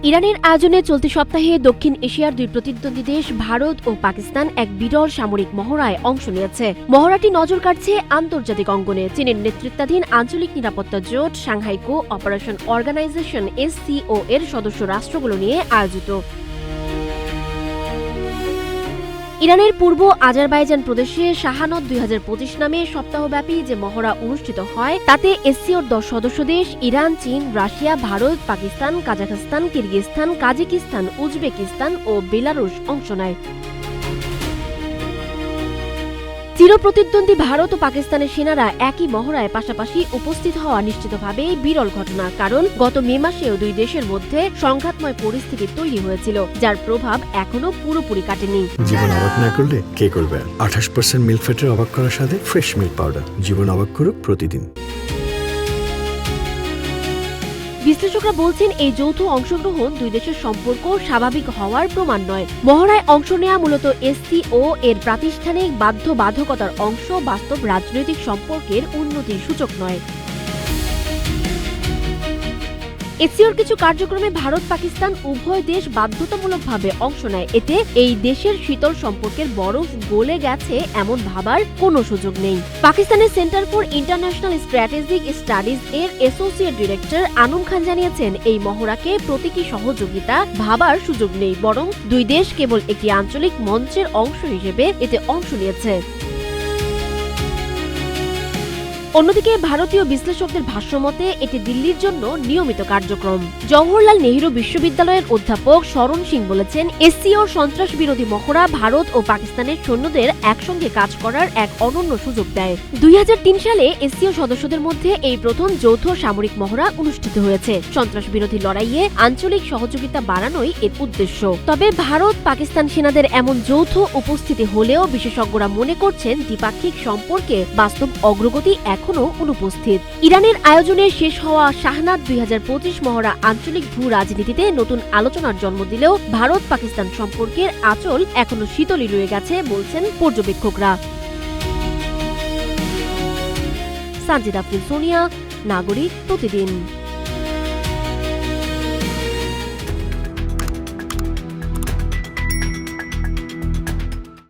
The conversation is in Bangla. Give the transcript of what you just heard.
ইরানের আয়োজনে চলতি সপ্তাহে দক্ষিণ এশিয়ার দুই প্রতিদ্বন্দ্বী দেশ ভারত ও পাকিস্তান এক বিরল সামরিক মহড়ায় অংশ নিয়েছে। মহড়াটি নজর কাটছে আন্তর্জাতিক অঙ্গনে চীনের নেতৃত্বাধীন আঞ্চলিক নিরাপত্তা জোট সাংহাই কো-অপারেশন অর্গানাইজেশন SCO এর সদস্য রাষ্ট্রগুলো নিয়ে আয়োজিত। ইরানের পূর্ব আজারবাইজান প্রদেশে শাহানদ 2025 নামে সপ্তাহব্যাপী যে মহড়া অনুষ্ঠিত হয় তাতে SCOর 10 সদস্য দেশ ইরান, চীন, Russia, Bharat, Pakistan, Kazakhstan, Kyrgyzstan, Kazakhstan, Uzbekistan ও বেলারুশ অংশ নেয়। চিরপ্রতিদ্বন্দ্বী ভারত ও পাকিস্তানের সেনারা একই মহড়ায় পাশাপাশি উপস্থিত হওয়া নিশ্চিতভাবেই বিরল ঘটনা, কারণ গত মে মাসেও দুই দেশের মধ্যে সংঘাতময় পরিস্থিতি তৈরি হয়েছিল, যার প্রভাব এখনো পুরোপুরি কাটেনি। জীবন অবাক না করলে কে করবে? 28% মিল্ক ফ্যাটের অবাক করার সাথে ফ্রেশ মিল্ক পাউডার। জীবন অবাক করুক প্রতিদিন। বিশ্লেষকরা বলছেন, এই যৌথ অংশগ্রহণ দুই দেশের সম্পর্ক স্বাভাবিক হওয়ার প্রমাণ নয়। মহড়ায় অংশ নেওয়া মূলত SCO এর প্রাতিষ্ঠানিক বাধ্যবাধকতার অংশ, বাস্তব রাজনৈতিক সম্পর্কের উন্নতির সূচক নয়। SCOর কিছু কার্যক্রমে ভারত পাকিস্তান উভয় দেশ বাধ্যতামূলকভাবে অংশ নেয়। এতে এই দেশের শীতল সম্পর্কের বরফ গলে গেছে এমন ভাবার কোনো সুযোগ নেই। পাকিস্তানের centre for international strategic studies এর অ্যাসোসিয়েট ডিরেক্টর আনুম খান জানিয়েছেন, এই মহড়াকে প্রতীকী সহযোগিতা ভাবার সুযোগ নেই, বরং দুই দেশ কেবল একটি আঞ্চলিক মঞ্চের অংশ হিসেবে এতে অংশ নিয়েছে। অন্যদিকে ভারতীয় বিশ্লেষকদের ভাষ্যমতে এটি দিল্লির জন্য নিয়মিত কার্যক্রম। জওহরলাল নেহরু বিশ্ববিদ্যালয়ের অধ্যাপক শরণ সিং বলেছেন, SCOর সন্ত্রাস বিরোধী মহড়া ভারত ও পাকিস্তানের সৈন্যদের একসঙ্গে কাজ করার এক অনন্য সুযোগ দেয়। 2003 সালে SCO সদস্যদের মধ্যে এই প্রথম যৌথ সামরিক মহড়া অনুষ্ঠিত হয়েছে। সন্ত্রাস বিরোধী লড়াইয়ে আঞ্চলিক সহযোগিতা বাড়ানোই এর উদ্দেশ্য। তবে ভারত পাকিস্তান সেনাদের এমন যৌথ উপস্থিতি হলেও বিশেষজ্ঞরা মনে করছেন দ্বিপাক্ষিক সম্পর্কে বাস্তব অগ্রগতি এখনো অনুপস্থিত। ইরানের আয়োজনে শেষ হওয়া শাহানাদ 2025 মহড়া আঞ্চলিক ভূ রাজনীতিতে নতুন আলোচনার জন্ম দিলেও ভারত পাকিস্তান সম্পর্কের আঁচল এখনো শীতলই রয়ে গেছে বলছেন পর্যবেক্ষকরা। সানজিদা আফরিন, সোনিয়া, নাগরিক প্রতিদিন।